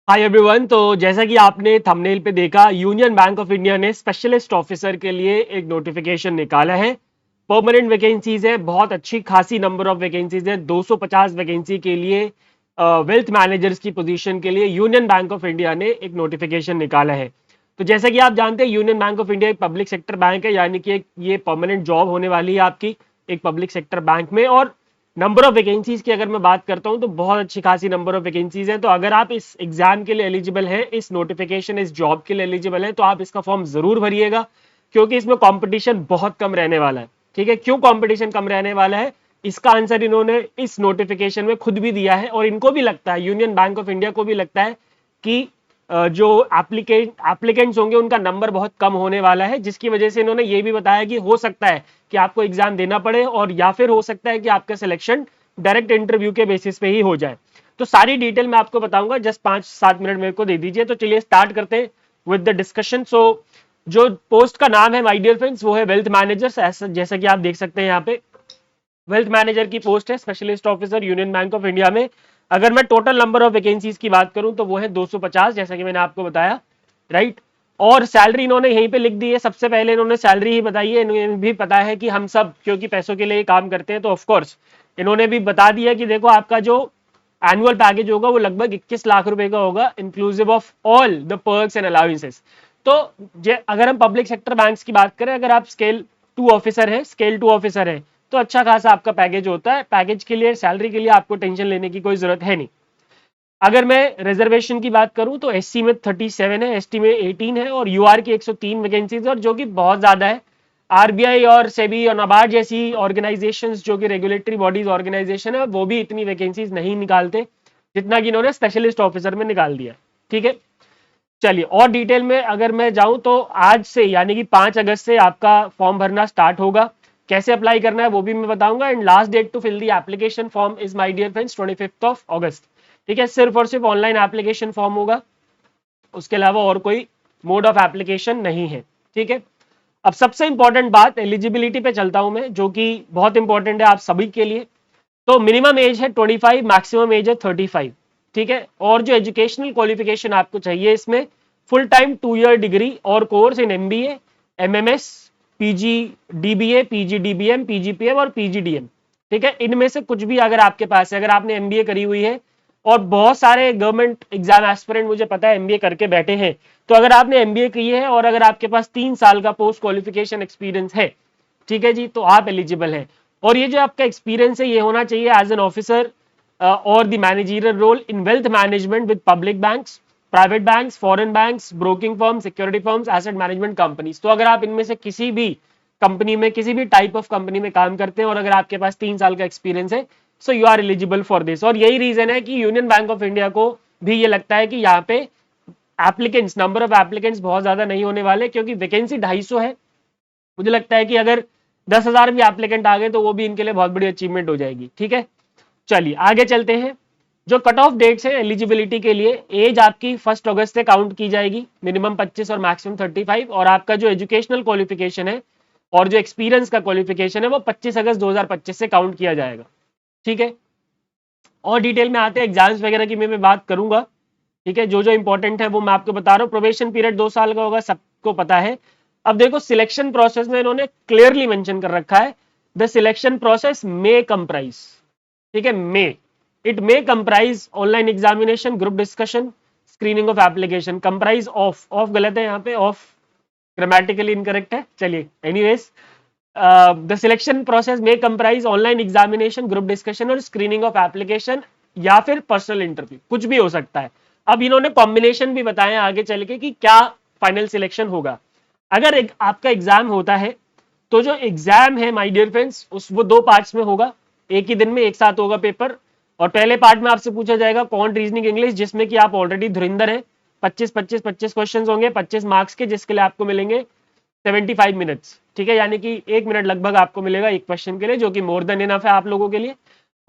Hi everyone. तो जैसा कि आपने थंबनेल पे देखा, यूनियन बैंक ऑफ इंडिया ने स्पेशलिस्ट ऑफिसर के लिए एक नोटिफिकेशन निकाला है। परमानेंट वैकेंसीज है, बहुत अच्छी खासी नंबर ऑफ वैकेंसीज है। 250 वैकेंसी के लिए वेल्थ मैनेजर्स की पोजीशन के लिए यूनियन बैंक ऑफ इंडिया ने एक नोटिफिकेशन निकाला है। तो जैसा कि आप जानते हैं, यूनियन बैंक ऑफ इंडिया एक पब्लिक सेक्टर बैंक है, यानी कि ये परमानेंट जॉब होने वाली है आपकी एक पब्लिक सेक्टर बैंक में। और नंबर ऑफ वैकेंसीज की अगर मैं बात करता हूं तो बहुत अच्छी खासी नंबर ऑफ वैकेंसीज हैं। तो अगर आप इस एग्जाम के लिए एलिजिबल हैं, इस नोटिफिकेशन इस जॉब के लिए एलिजिबल हैं, तो आप इसका फॉर्म जरूर भरिएगा, क्योंकि इसमें कंपटीशन बहुत कम रहने वाला है। ठीक है, क्यों कंपटीशन कम रहने वाला है, इसका आंसर इन्होंने इस नोटिफिकेशन में खुद भी दिया है। और इनको भी लगता है, यूनियन बैंक ऑफ इंडिया को भी लगता है कि जो एप्लीकेंट्स होंगे उनका नंबर बहुत कम होने वाला है, जिसकी वजह से इन्होंने ये भी बताया कि हो सकता है कि आपको एग्जाम देना पड़े, और या फिर हो सकता है कि आपका सिलेक्शन डायरेक्ट इंटरव्यू के बेसिस पे ही हो जाए। तो सारी डिटेल मैं आपको बताऊंगा, जस्ट 5-7 मिनट मेरे को दे दीजिए। तो चलिए स्टार्ट करते हैं विद द डिस्कशन। सो जो पोस्ट का नाम है माय डियर फ्रेंड्स, वो है वेल्थ मैनेजर्स। ऐसा जैसा कि आप देख सकते हैं यहाँ पे वेल्थ मैनेजर की पोस्ट है, specialist officer union Bank of India में। अगर मैं टोटल नंबर ऑफ वैकेंसीज की बात करूं तो वो है 250, जैसा कि मैंने आपको बताया, राइट। और सैलरी इन्होंने यहीं पे लिख दी है। सबसे पहले इन्होंने सैलरी ही बताई है। इन्हें भी पता है कि हम सब क्योंकि पैसों के लिए काम करते हैं, तो ऑफकोर्स इन्होंने भी बता दिया कि देखो, आपका जो एनुअल पैकेज होगा वो लगभग 21 लाख रुपए का होगा, inclusive of all the perks and allowances. तो अगर हम पब्लिक सेक्टर बैंक्स की बात करें, अगर आप स्केल टू ऑफिसर है, तो अच्छा खासा आपका पैकेज होता है। पैकेज के लिए, सैलरी के लिए आपको टेंशन लेने की कोई जरूरत है नहीं। अगर मैं रिजर्वेशन की बात करूं तो एससी में 37 है, एसटी में 18 है, और यूआर की 103 वैकेंसीज, और जो कि बहुत ज्यादा है। आरबीआई और सेबी और नाबार्ड जैसी ऑर्गेनाइजेशंस, जो कि रेगुलेटरी बॉडीज ऑर्गेनाइजेशन है, वो भी इतनी वैकेंसीज नहीं निकालते जितना कि इन्होंने स्पेशलिस्ट ऑफिसर में निकाल दिया। ठीक है, चलिए और डिटेल में अगर मैं जाऊं तो आज से यानी कि 5 अगस्त से आपका फॉर्म भरना स्टार्ट होगा। कैसे अप्लाई करना है वो भी मैं बताऊंगा। And last date to fill the application form is my dear friends 25 अगस्त। ठीक है, सिर्फ और सिर्फ ऑनलाइन एप्लीकेशन फॉर्म होगा, उसके अलावा और कोई मोड ऑफ एप्लीकेशन नहीं है। ठीक है, अब सबसे इंपॉर्टेंट बात एलिजिबिलिटी पे चलता हूं मैं, जो कि बहुत इंपॉर्टेंट है आप सभी के लिए। तो मिनिमम एज है 25, मैक्सिमम एज है 35। ठीक है, और जो एजुकेशनल क्वालिफिकेशन आपको चाहिए इसमें, फुल टाइम 2 ईयर डिग्री और course in MBA, MMS, PG DBA, PG DBM, PGPM और पीजीडीएम। ठीक है, इनमें से कुछ भी अगर आपके पास है, अगर आपने एमबीए करी हुई है, और बहुत सारे गवर्नमेंट एग्जाम एस्पिरेंट मुझे पता है एमबीए करके बैठे हैं, तो अगर आपने एमबीए की है और अगर आपके पास 3 साल का पोस्ट क्वालिफिकेशन एक्सपीरियंस है, ठीक है जी, तो आप एलिजिबल हैं। और ये जो आपका एक्सपीरियंस है, ये होना चाहिए एज एन ऑफिसर और the managerial role in wealth management with public banks, private banks, foreign banks, broking firm, security firms, asset management companies. तो अगर आप इनमें से किसी भी कंपनी में, किसी भी टाइप ऑफ कंपनी में काम करते हैं और अगर आपके पास 3 साल का एक्सपीरियंस है, so you are eligible for this. और यही रीजन है कि यूनियन बैंक ऑफ इंडिया को भी ये लगता है कि यहाँ पे एप्लीकेंट्स, नंबर ऑफ एप्लीकेंट्स बहुत ज्यादा नहीं होने वाले, क्योंकि वैकेंसी 250 है। मुझे लगता है कि अगर 10,000 भी एप्लीकेंट आ गए तो वो भी इनके लिए बहुत बड़ी अचीवमेंट हो जाएगी। ठीक है, चलिए आगे चलते हैं। जो कट ऑफ डेट्स है एलिजिबिलिटी के लिए, एज आपकी 1 अगस्त से काउंट की जाएगी, मिनिमम 25 और मैक्सिमम 35। और आपका जो एजुकेशनल क्वालिफिकेशन है और जो एक्सपीरियंस का क्वालिफिकेशन है वो 25 अगस्त 2025 से काउंट किया जाएगा। ठीक है, और डिटेल में आते हैं, एग्जाम्स वगैरह की मैं बात करूंगा। ठीक है, जो जो इंपॉर्टेंट है वो मैं आपको बता रहा हूँ। प्रोबेशन पीरियड 2 साल का होगा, सबको पता है। अब देखो, सिलेक्शन प्रोसेस में इन्होंने क्लियरली मेंशन कर रखा है, the selection process may comprise, ठीक है, may, it may comprise online examination, group discussion, screening of application. Comprise of गलत है यहाँ पे, ऑफ ग्रामेटिकली इनकरेक्ट है। चलिए एनीवेज, द सिलेक्शन प्रोसेस में comprise online examination, group discussion और स्क्रीनिंग ऑफ एप्लीकेशन, या फिर पर्सनल इंटरव्यू, कुछ भी हो सकता है। अब इन्होंने कॉम्बिनेशन भी बताया आगे चल के कि क्या फाइनल सिलेक्शन होगा। अगर आपका एग्जाम होता है, तो जो एग्जाम है माय डियर फ्रेंड्स, उस वो 2 पार्ट्स में होगा, एक ही दिन में एक साथ होगा पेपर। और पहले पार्ट में आपसे पूछा जाएगा कौन रीजनिंग इंग्लिश, जिसमें कि आप ऑलरेडी धुरिंधर हैं। 25 क्वेश्चन होंगे 25 मार्क्स के, जिसके लिए आपको मिलेंगे 75 मिनट्स। ठीक है, यानी कि 1 मिनट लगभग आपको मिलेगा एक क्वेश्चन के लिए, जो कि मोर देन इनफ है आप लोगों के लिए।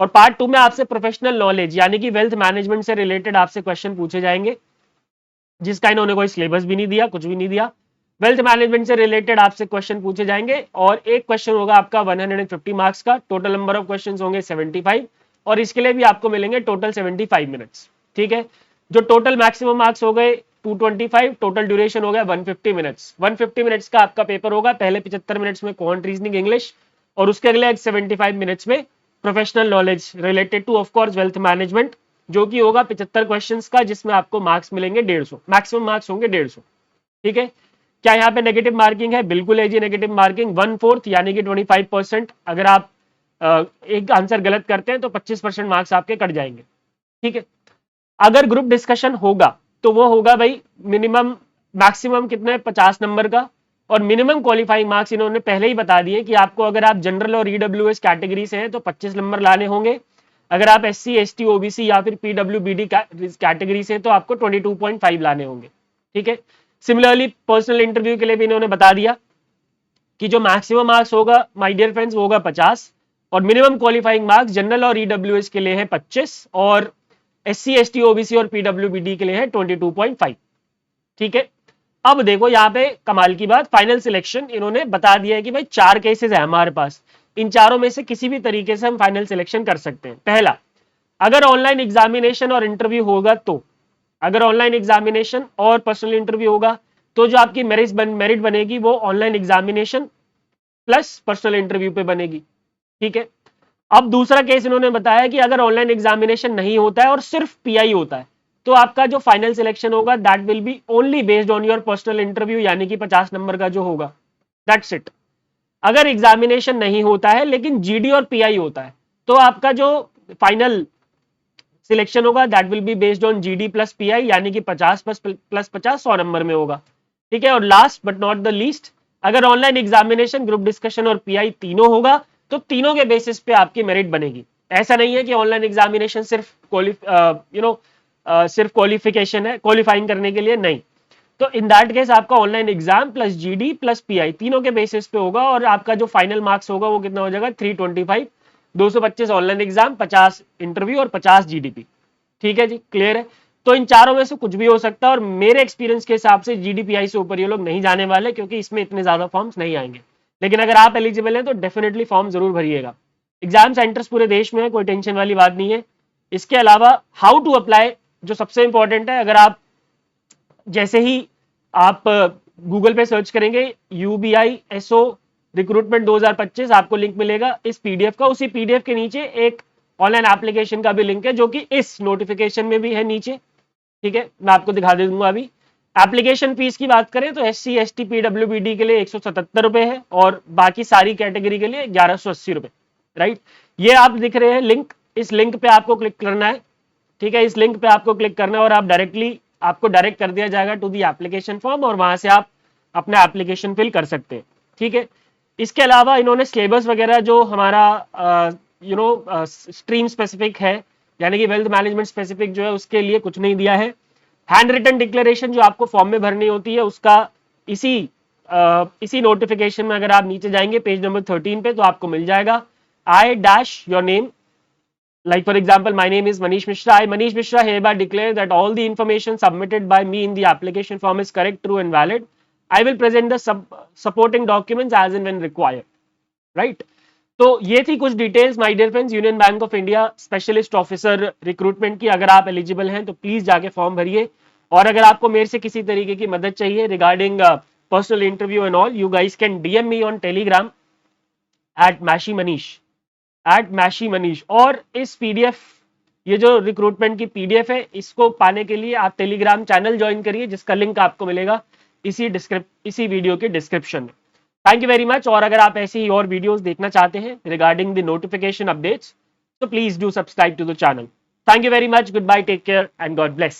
और पार्ट 2 में आपसे प्रोफेशनल नॉलेज यानी कि वेल्थ मैनेजमेंट से रिलेटेड आपसे क्वेश्चन पूछे जाएंगे, जिसका इन्होंने कोई सिलेबस भी नहीं दिया, कुछ भी नहीं दिया। वेल्थ मैनेजमेंट से रिलेटेड आपसे क्वेश्चन पूछे जाएंगे, और एक क्वेश्चन होगा आपका 150 मार्क्स का। टोटल नंबर ऑफ क्वेश्चन होंगे 75, और इसके लिए भी आपको मिलेंगे टोटल 75 मिनट्स। ठीक है, जो टोटल मैक्सिमम मार्क्स हो गए 225, टोटल ड्यूरेशन हो गया 150 मिनट्स। 150 मिनट्स का आपका पेपर होगा, पहले 75 मिनट्स में क्वांट रीजनिंग इंग्लिश और उसके अगले 75 मिनट्स में professional knowledge related two of course wealth management, जो कि होगा 75 क्वेश्चंस का, जिसमें आपको मार्क्स मिलेंगे 150, मैक्सिमम मार्क्स होंगे 150। ठीक है, क्या यहाँ पे नेगेटिव मार्किंग है? बिल्कुल है जी, नेगेटिव मार्किंग 1/4 यानी कि 25%। अगर आप एक आंसर गलत करते हैं तो 25% मार्क्स आपके कट जाएंगे। ठीक है, अगर ग्रुप डिस्कशन होगा तो वो होगा भाई मिनिमम, मैक्सिमम कितने 50 नंबर का, और मिनिमम क्वालिफाइंग मार्क्स इन्होंने पहले ही बता दिए कि आपको अगर आप जनरल और ईडब्ल्यूएस कैटेगरी से हैं तो 25 नंबर लाने होंगे, अगर आप एससी एसटी ओबीसी या फिर पीडब्ल्यूबीडी कैटेगरी से तो आपको 22.5 लाने होंगे। ठीक है, सिमिलरली पर्सनल इंटरव्यू के लिए भी इन्होंने बता दिया कि जो मैक्सिमम मार्क्स होगा माय डियर फ्रेंड्स वो होगा 50, और मिनिमम क्वालिफाइंग मार्क्स जनरल और ईडब्ल्यूएस के लिए है 25, और एससी एसटी ओबीसी और पीडब्ल्यूबीडी के लिए है 22.5। ठीक है, अब देखो यहाँ पे कमाल की बात, फाइनल सिलेक्शन इन्होंने बता दिया है कि भाई 4 केसेस है हमारे पास, इन चारों में से किसी भी तरीके से हम फाइनल सिलेक्शन कर सकते हैं। पहला, अगर ऑनलाइन एग्जामिनेशन और इंटरव्यू होगा तो, अगर ऑनलाइन एग्जामिनेशन और पर्सनल इंटरव्यू होगा तो जो आपकी मेरिट बनेगी वो online examination plus personal interview पे बनेगी। ठीक है, अब दूसरा केस इन्होंने बताया कि अगर ऑनलाइन एग्जामिनेशन नहीं होता है और सिर्फ पीआई होता है तो आपका जो फाइनल सिलेक्शन होगा that will be only based on your personal interview, यानी कि 50 नंबर का जो होगा, दैट्स इट। अगर एग्जामिनेशन नहीं होता है लेकिन जीडी और पीआई होता है तो आपका जो फाइनल सिलेक्शन होगा that will be based on GD plus pi, यानी कि 50 प्लस 50 100 नंबर में होगा। ठीक है, और last but not the least, अगर ऑनलाइन एग्जामिनेशन, ग्रुप डिस्कशन और पीआई तीनों होगा तो तीनों के बेसिस पे आपकी मेरिट बनेगी। ऐसा नहीं है कि ऑनलाइन एग्जामिनेशन सिर्फ सिर्फ क्वालिफिकेशन है, क्वालिफाइंग करने के लिए नहीं। तो इन दैट केस आपका online exam plus GD plus pi तीनों के बेसिस पे होगा, और आपका जो फाइनल मार्क्स होगा वो कितना हो जाएगा 325, 225 ऑनलाइन एग्जाम, 50 इंटरव्यू और 50 जीडीपी। ठीक है जी, क्लियर है। तो इन चारों में से कुछ भी हो सकता है, और मेरे एक्सपीरियंस के हिसाब से जीडीपीआई से ऊपर ये लोग नहीं जाने वाले, क्योंकि इसमें इतने ज्यादा फॉर्म्स नहीं आएंगे। लेकिन अगर आप एलिजिबल हैं तो डेफिनेटली फॉर्म जरूर भरिएगा। एग्जाम सेंटर्स पूरे देश में है, कोई टेंशन वाली बात नहीं है। इसके अलावा हाउ टू अप्लाई जो सबसे इंपॉर्टेंट है, अगर आप जैसे ही आप गूगल पे सर्च करेंगे यूबीआई एसओ रिक्रूटमेंट 2025, आपको लिंक मिलेगा इस पीडीएफ का, उसी पीडीएफ के नीचे एक ऑनलाइन एप्लीकेशन का भी लिंक है जो कि इस नोटिफिकेशन में भी है नीचे। ठीक है, मैं आपको दिखा दे दूंगा अभी। एप्लीकेशन फीस की बात करें तो एससी एसटी पीडब्ल्यूबीडी के लिए 177 रुपए है, और बाकी सारी कैटेगरी के लिए 1180 रुपए। राइट, ये आप दिख रहे हैं लिंक, इस लिंक पे आपको क्लिक करना है। ठीक है, इस लिंक पे आपको क्लिक करना है और आपको डायरेक्ट कर दिया जाएगा टू दी एप्लीकेशन फॉर्म, और वहां से आप अपना एप्लीकेशन फिल कर सकते हैं। ठीक है, इसके अलावा इन्होंने सिलेबस वगैरह जो हमारा स्ट्रीम स्पेसिफिक है, यानी कि वेल्थ मैनेजमेंट स्पेसिफिक जो है उसके लिए कुछ नहीं दिया है। हैंड रिटन डिक्लेरेशन जो आपको फॉर्म में भरनी होती है उसका इसी नोटिफिकेशन में अगर आप नीचे जाएंगे पेज नंबर 13 पे तो आपको मिल जाएगा। I dash your name, like for example my name is Manish Mishra, I Manish Mishra hereby declare that all the information submitted by me in the application form is correct, true and valid. I will present the supporting documents as and when required. right, तो ये थी कुछ details my dear friends Union Bank of India specialist officer recruitment की। अगर आप eligible हैं तो please जाके फॉर्म भरिए, और अगर आपको मेरे से किसी तरीके की मदद चाहिए regarding personal interview and all, you guys can DM me on Telegram @mashimanish @mashimanish। और इस पीडीएफ, ये जो रिक्रूटमेंट की पीडीएफ है, इसको पाने के लिए आप टेलीग्राम चैनल ज्वाइन करिए, जिसका लिंक आपको मिलेगा इसी वीडियो के डिस्क्रिप्शन में। Thank you very much. और अगर आप ऐसी ही और वीडियोस देखना चाहते हैं रिगार्डिंग द नोटिफिकेशन अपडेट्स तो please do subscribe to the channel. Thank you very much, goodbye, take care and God bless.